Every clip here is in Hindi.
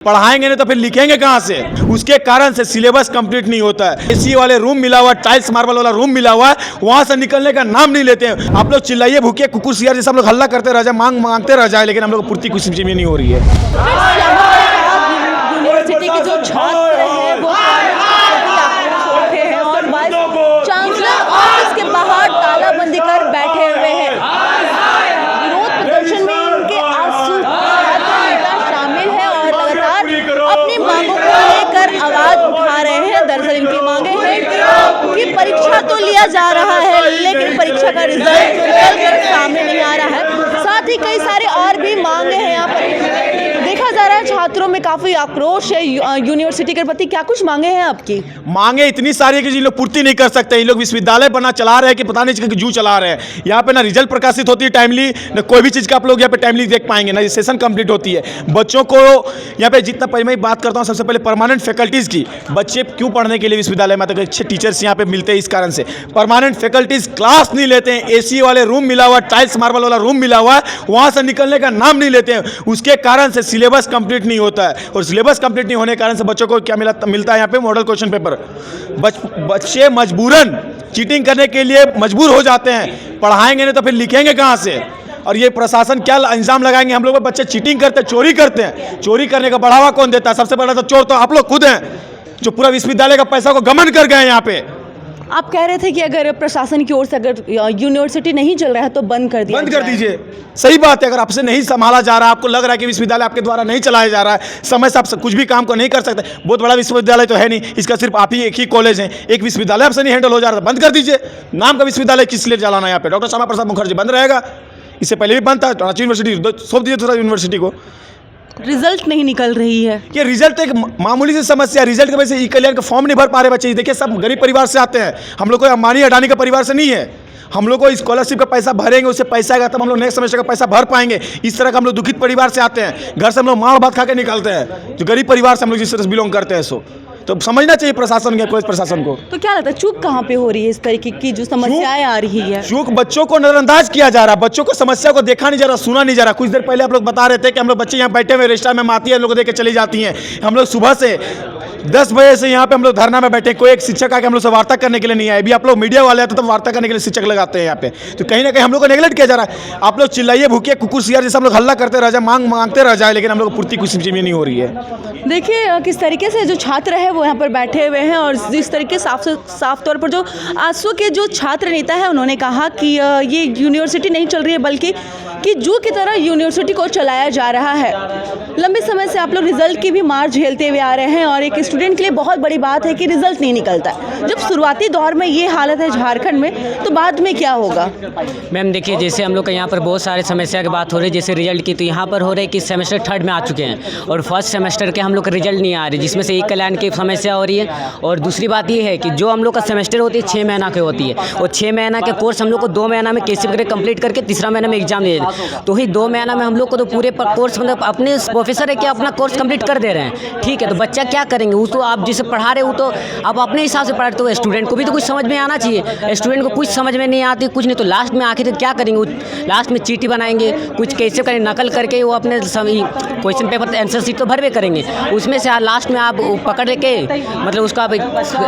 पढ़ाएंगे नहीं तो फिर लिखेंगे कहाँ से। उसके कारण से सिलेबस कंप्लीट नहीं होता है। एसी वाले रूम मिला हुआ, टाइल्स मार्बल वाला रूम मिला हुआ है, वहां से निकलने का नाम नहीं लेते हैं। आप लोग चिल्लाइए भूखे कुकुर सियार जैसे हम लोग हल्ला करते रह जाए, मांगते रह जाए, लेकिन हम लोग पूर्ति कुछ में नहीं हो रही है। यूनिवर्सिटी के जो छात्र हैं वो उठे हैं और वाइस चांसलर ऑफिस के बाहर तालाबंदी कर बैठे हुए हैं। विरोध प्रदर्शन में इनके आंसू शामिल है और लगातार अपनी मांगों को लेकर आवाज उठा रहे हैं। दरअसल इनकी मांगे हैं कि परीक्षा तो लिया जा रहा है लेकिन परीक्षा का रिजल्ट निकलकर सामने नहीं आ रहा है। साथ ही कई सारे और भी मांगे हैं। यहाँ पर देखा जा रहा है छात्रों में काफी आक्रोश है यूनिवर्सिटी के प्रति। क्या कुछ मांगे हैं आपकी? मांगे इतनी सारी है कि जिन लोग पूर्ति नहीं कर सकते। इन लोग विश्वविद्यालय बना चला रहे हैं कि पता नहीं जू चला रहे हैं। यहाँ पे ना रिजल्ट प्रकाशित होती है टाइमली, ना कोई भी चीज़ का आप लोग यहाँ पे टाइमली देख पाएंगे, ना सेशन कंप्लीट होती है। बच्चों को यहाँ पे जितना पहले मैं बात करता हूँ, सबसे पहले परमानेंट फैकल्टीज़ की। बच्चे क्यों पढ़ने के लिए विश्वविद्यालय में आते हैं? अच्छे टीचर्स यहाँ पे मिलते हैं, इस कारण से परमानेंट फैकल्टीज क्लास नहीं लेते हैं। एसी वाले रूम मिला हुआ, टाइल्स मार्बल वाला रूम मिला हुआ है, वहाँ से निकलने का नाम नहीं लेते हैं। उसके कारण से सिलेबस कंप्लीट नहीं होता है और सिलेबस कंप्लीट नहीं होने के कारण से बच्चों को क्या मिलता है यहाँ पे? Model question paper. बच्चे मजबूरन चीटिंग करने के लिए मजबूर हो जाते हैं। पढ़ाएंगे नहीं तो फिर लिखेंगे कहाँ से? और ये प्रशासन क्या इंजाम लगाएंगे हम लोग पे? बच्चे चीटिंग करते हैं, चोरी करते हैं। चोरी करने का बढ़ावा कौन देता है? सबसे बड़ा तो चोर तो आप लोग खुद हैं, जो पूरा विश्वविद्यालय का पैसा को गमन कर गए यहाँ पे। आप कह रहे थे कि अगर प्रशासन की ओर से अगर यूनिवर्सिटी नहीं चल रहा है तो बंद कर दीजिए। सही बात है। अगर आपसे नहीं संभाला जा रहा है, आपको लग रहा है कि विश्वविद्यालय आपके द्वारा नहीं चलाया जा रहा है, समय से आप कुछ भी काम को नहीं कर सकते। बहुत बड़ा विश्वविद्यालय तो है नहीं, इसका सिर्फ आप ही एक ही कॉलेज है, एक विश्वविद्यालय आपसे नहीं हैंडल हो जा रहा, बंद कर दीजिए। नाम का विश्वविद्यालय किस लिए चलाना है यहाँ पे? डॉक्टर श्यामा प्रसाद मुखर्जी बंद रहेगा। इससे पहले भी बंद था, रांची यूनिवर्सिटी सौंप दीजिए दूसरा यूनिवर्सिटी को। रिजल्ट नहीं निकल रही है। ये रिजल्ट एक मामूली सी समस्या है। रिजल्ट की वजह से ई कल्याण का फॉर्म नहीं भर पा रहे बच्चे। देखिए सब गरीब परिवार से आते हैं, हम लोग को अंबानी अडानी का परिवार से नहीं है। हम लोग को स्कॉलरशिप का पैसा भरेंगे, उससे पैसा आएगा तब हम लोग नेक्स्ट सेमेस्टर का पैसा भर पाएंगे। इस तरह का हम लोग दुखित परिवार से आते हैं, घर से हम लोग मार भात खा के निकलते हैं, जो गरीब परिवार से हम लोग जिस तरह से बिलोंग करते हैं। सो तो समझना चाहिए प्रशासन के, कॉलेज प्रशासन को। तो क्या लगता है चूक कहाँ पे हो रही है? इस तरीके की जो समस्याएं आ रही है, चूक बच्चों को नजरअंदाज किया जा रहा है, बच्चों को समस्या को देखा नहीं जा रहा, सुना नहीं जा रहा। कुछ देर पहले आप लोग बता रहे थे कि हम लोग बच्चे यहाँ बैठे हुए रजिस्टर में आती है, लोग देख के चली जाती हैं। हम लोग सुबह से 10 बजे से यहाँ पे हम लोग धरना में बैठे, कोई एक शिक्षक आके हम लोग से वार्ता करने के लिए नहीं आए। अभी आप लोग मीडिया वाले आते तो वार्ता करने के लिए शिक्षक लगाते हैं यहाँ पे। तो कहीं ना कहीं हम लोग को नेगलेक्ट किया जा रहा है। आप लोग चिल्लाइए भूखे कुकुर सियार जैसे हम लोग हल्ला करते रह जाए, मांगते रह जाए, लेकिन हम लोग पूर्ति कुछ में नहीं हो रही है। देखिए किस तरीके से जो छात्र है वो यहाँ पर बैठे हुए हैं और जिस तरीके साफ तौर पर जो आजसू के जो छात्र नेता है उन्होंने कहा कि ये यूनिवर्सिटी नहीं चल रही है बल्कि कि जू की तरह यूनिवर्सिटी को चलाया जा रहा है। लंबे समय से आप लोग रिजल्ट की भी मार झेलते हुए आ रहे हैं और एक स्टूडेंट के लिए बहुत बड़ी बात है कि रिजल्ट नहीं निकलता। जब शुरुआती दौर में ये हालत है झारखंड में, तो बाद में क्या होगा? मैम देखिए, जैसे हम लोग का यहाँ पर बहुत सारे समस्या की बात हो रही है, जैसे रिजल्ट की, तो यहाँ पर हो रही है कि सेमेस्टर 3rd में आ चुके हैं और फर्स्ट सेमेस्टर के हम लोग का रिजल्ट नहीं आ रही, जिसमें से ई कल्याण की समस्या हो रही है। और दूसरी बात ये है कि जो हम लोग का सेमेस्टर होती है 6 महीना की होती है, और 6 महीना के कोर्स हम लोग को 2 महीना में कैसे करके कंप्लीट करके तीसरा महीना में एग्जाम दे देते, तो ही 2 महीना में हम लोग को तो पूरे कोर्स मतलब अपने प्रोफेसर है कि अपना कोर्स कंप्लीट कर दे रहे हैं। ठीक है, तो बच्चा क्या करेंगे? वो तो आप जिसे पढ़ा रहे हो तो आप अपने हिसाब से पढ़ाते हो, स्टूडेंट को भी तो कुछ समझ में आना चाहिए। स्टूडेंट को कुछ समझ में नहीं आती, कुछ नहीं, तो लास्ट में आखिर क्या करेंगे? लास्ट में चीटी बनाएंगे, कुछ कैसे करें, नकल करके वो अपने क्वेश्चन पेपर आंसर शीट तो भरवे करेंगे, उसमें से लास्ट में आप पकड़ के मतलब उसका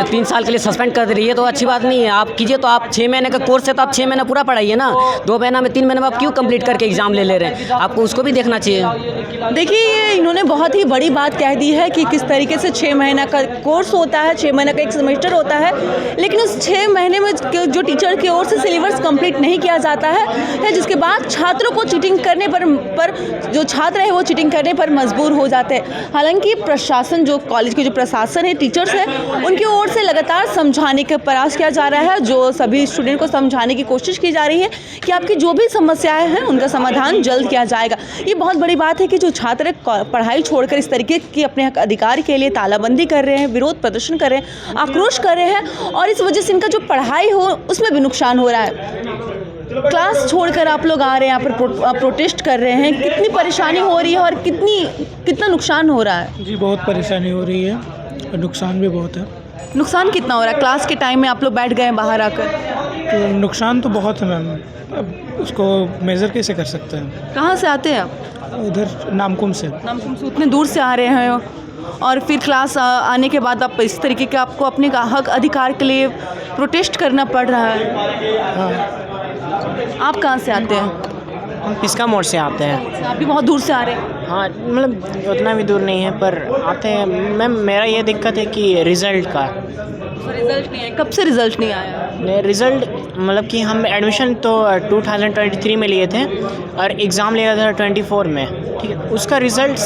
3 साल के लिए सस्पेंड कर दे रही है, तो अच्छी बात नहीं है। आप कीजिए तो आप 6 महीने का कोर्स है तो आप 6 महीना पूरा पढ़ाइए ना। 2 महीना में 3 महीने में आप क्यों कंप्लीट करके एग्जाम ले रहे हैं? आपको उसको भी देखना चाहिए। देखिए इन्होंने बहुत ही बड़ी बात कह दी है कि किस तरीके से 6 महीना का कोर्स होता है, 6 महीने का एक सेमेस्टर होता है, लेकिन उस 6 महीने में जो टीचर की ओर से सिलेबस कंप्लीट नहीं किया जाता है, जिसके बाद छात्रों को चीटिंग करने पर जो छात्र है वो चीटिंग करने पर मजबूर हो जाते हैं। हालांकि प्रशासन, जो कॉलेज के जो प्रशासन है, टीचर्स है, उनकी ओर से लगातार समझाने का प्रयास किया जा रहा है, जो सभी स्टूडेंट को समझाने की कोशिश की जा रही है कि आपकी जो भी समस्याएं हैं उनका समाधान जल्द किया जाएगा। ये बहुत बड़ी बात है कि जो छात्र पढ़ाई छोड़कर इस तरीके की अपने अधिकार के लिए तालाबंदी कर रहे हैं, विरोध प्रदर्शन कर रहे हैं, आक्रोश कर रहे हैं और इस वजह से इनका जो पढ़ाई हो उसमें भी नुकसान हो रहा है। क्लास छोड़कर आप लोग आ रहे हैं, यहाँ पर प्रोटेस्ट कर रहे हैं, कितनी परेशानी हो रही है और कितना नुकसान हो रहा है? जी बहुत परेशानी हो रही है और नुकसान भी बहुत है। नुकसान कितना हो रहा है? क्लास के टाइम में आप लोग बैठ गए हैं बाहर आकर, तो नुकसान तो बहुत है मैम, अब उसको मेज़र कैसे कर सकते हैं। कहाँ से आते हैं आप? उधर नामकुम से। नामकुम से उतने दूर से आ रहे हैं और फिर क्लास आने के बाद आप इस तरीके के आपको अपने हक अधिकार के लिए प्रोटेस्ट करना पड़ रहा है। हाँ, आप कहाँ से आते हैं? हम पिस्का मोड़ से आते हैं। आप भी बहुत दूर से आ रहे हैं। हाँ, मतलब उतना भी दूर नहीं है पर आते हैं। मैम मेरा ये दिक्कत है कि रिज़ल्ट का रिजल्ट नहीं है, कब से रिजल्ट नहीं आया? रिज़ल्ट मतलब कि हम एडमिशन तो 2023 में लिए थे और एग्ज़ाम लिया था 24 में, ठीक है। उसका रिज़ल्ट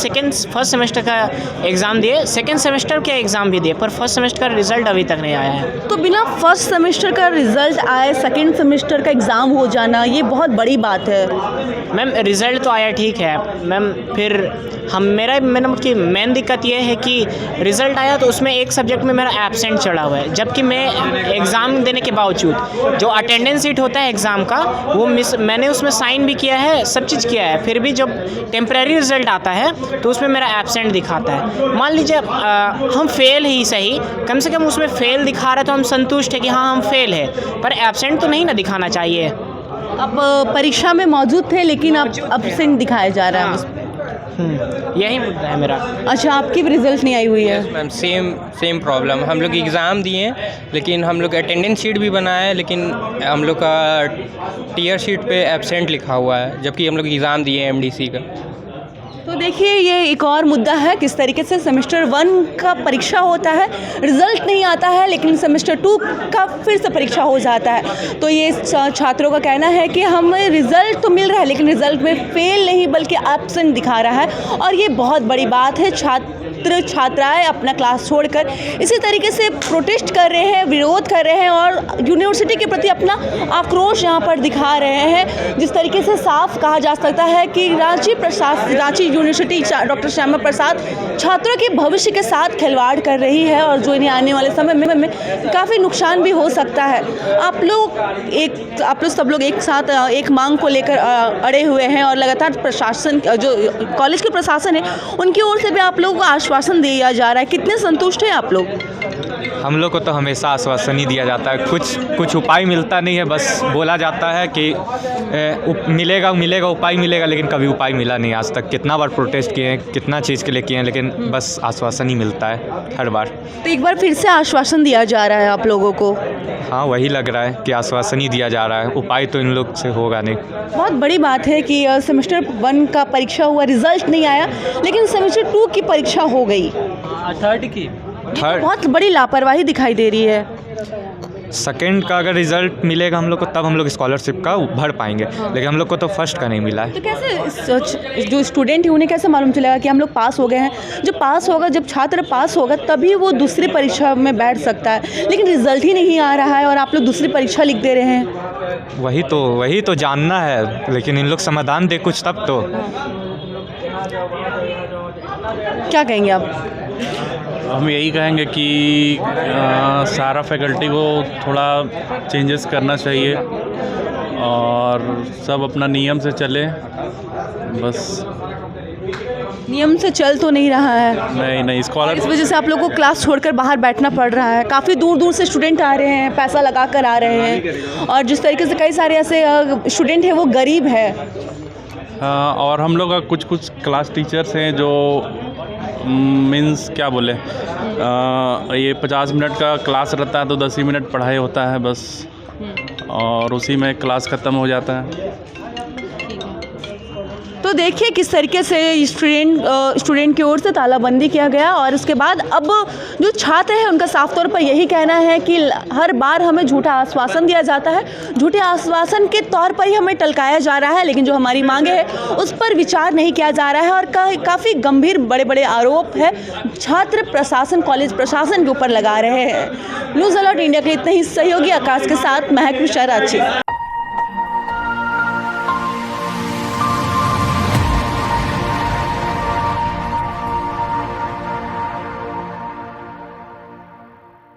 फर्स्ट सेमेस्टर का एग्ज़ाम दिए, सेकंड सेमेस्टर के एग्ज़ाम भी दिए, पर फर्स्ट सेमेस्टर का रिज़ल्ट अभी तक नहीं आया है। तो बिना फर्स्ट सेमेस्टर का रिजल्ट आए सेकंड सेमेस्टर का एग्ज़ाम हो जाना ये बहुत बड़ी बात है। मैम रिज़ल्ट तो आया ठीक है मैम, फिर मैंने की मेन दिक्कत ये है कि रिज़ल्ट आया तो उसमें एक सब्जेक्ट में मेरा एब्सेंट चढ़ा हुआ है, जबकि मैं एग्ज़ाम देने के बावजूद जो अटेंडेंस शीट होता है एग्ज़ाम का वो मैंने उसमें साइन भी किया है, सब चीज़ किया है, फिर भी जब टेम्परेरी रिज़ल्ट आता है तो उसमें मेरा एब्सेंट दिखाता है। मान लीजिए हम फेल ही सही, कम से कम उसमें फेल दिखा रहा है तो हम संतुष्ट है कि हाँ हम फेल है, पर एब्सेंट तो नहीं ना दिखाना चाहिए। आप परीक्षा में मौजूद थे लेकिन आप एब्सेंट दिखाया जा रहा है। यही मुद्दा है मेरा। अच्छा, आपकी भी रिजल्ट नहीं आई हुई है? Ma'am same problem. हम लोग एग्ज़ाम दिए लेकिन हम लोग अटेंडेंस शीट भी बनाया है, लेकिन हम लोग का टीयर शीट पे एब्सेंट लिखा हुआ है, जबकि हम लोग एग्ज़ाम दिए एमडीसी का। तो देखिए ये एक और मुद्दा है, किस तरीके से सेमेस्टर 1 का परीक्षा होता है, रिजल्ट नहीं आता है, लेकिन सेमेस्टर 2 का फिर से परीक्षा हो जाता है। तो ये छात्रों का कहना है कि हमें रिजल्ट तो मिल रहा है लेकिन रिजल्ट में फेल नहीं बल्कि एब्सेंट दिखा रहा है, और ये बहुत बड़ी बात है। छात्राएं अपना क्लास छोड़कर इसी तरीके से प्रोटेस्ट कर रहे हैं, विरोध कर रहे हैं और यूनिवर्सिटी के प्रति अपना आक्रोश यहाँ पर दिखा रहे हैं। जिस तरीके से साफ कहा जा सकता है कि रांची यूनिवर्सिटी डॉक्टर श्यामा प्रसाद छात्रों के भविष्य के साथ खिलवाड़ कर रही है और जो इन्हें आने वाले समय में काफ़ी नुकसान भी हो सकता है। आप लोग सब लोग एक साथ एक मांग को लेकर अड़े हुए हैं और लगातार प्रशासन, जो कॉलेज के प्रशासन है, उनकी ओर से भी आप लोगों को आश्वासन दिया जा रहा है। कितने संतुष्ट हैं आप लोग? हम लोग को तो हमेशा आश्वासन ही दिया जाता है, कुछ उपाय मिलता नहीं है। बस बोला जाता है कि मिलेगा उपाय मिलेगा, लेकिन कभी उपाय मिला नहीं आज तक। कितना बार प्रोटेस्ट किए हैं, कितना चीज़ के लिए किए हैं, लेकिन बस आश्वासन ही मिलता है हर बार। तो एक बार फिर से आश्वासन दिया जा रहा है आप लोगों को? हाँ, वही लग रहा है कि आश्वासन ही दिया जा रहा है, उपाय तो इन लोग से होगा नहीं। बहुत बड़ी बात है कि सेमेस्टर 1 का परीक्षा हुआ, रिजल्ट नहीं आया, लेकिन सेमेस्टर 2 की परीक्षा हो गई। बहुत बड़ी लापरवाही दिखाई दे रही है। सेकंड का अगर रिजल्ट मिलेगा हम लोग को तब हम लोग स्कॉलरशिप का भर पाएंगे, लेकिन हम लोग को तो फर्स्ट का नहीं मिला है। तो कैसे जो स्टूडेंट है उन्हें कैसे मालूम चलेगा कि हम लोग पास हो गए हैं? जब छात्र पास होगा तभी वो दूसरी परीक्षा में बैठ सकता है, लेकिन रिजल्ट ही नहीं आ रहा है और आप लोग दूसरी परीक्षा लिख दे रहे हैं। वही तो जानना है, लेकिन इन लोग समाधान दे कुछ तब तो। क्या कहेंगे आप? हम यही कहेंगे कि सारा फैकल्टी को थोड़ा चेंजेस करना चाहिए और सब अपना नियम से चले। बस नियम से चल तो नहीं रहा है। नहीं इस वजह से आप लोगों को क्लास छोड़कर बाहर बैठना पड़ रहा है। काफ़ी दूर दूर से स्टूडेंट आ रहे हैं, पैसा लगा कर आ रहे हैं, और जिस तरीके से कई सारे ऐसे स्टूडेंट हैं वो गरीब है। और हम लोग का कुछ क्लास टीचर्स हैं जो मीन्स क्या बोले, ये 50 मिनट का क्लास रहता है तो 10 ही मिनट पढ़ाई होता है बस, और उसी में क्लास ख़त्म हो जाता है। तो देखिए किस तरीके से स्टूडेंट की ओर से तालाबंदी किया गया, और उसके बाद अब जो छात्र हैं उनका साफ तौर पर यही कहना है कि हर बार हमें झूठा आश्वासन दिया जाता है, झूठे आश्वासन के तौर पर ही हमें टलकाया जा रहा है, लेकिन जो हमारी मांगे हैं उस पर विचार नहीं किया जा रहा है। और काफ़ी गंभीर बड़े आरोप है छात्र प्रशासन, कॉलेज प्रशासन के ऊपर लगा रहे हैं। न्यूज़ अलर्ट इंडिया के इतने ही सहयोगी आकाश के साथ महक मिश्रा, रांची।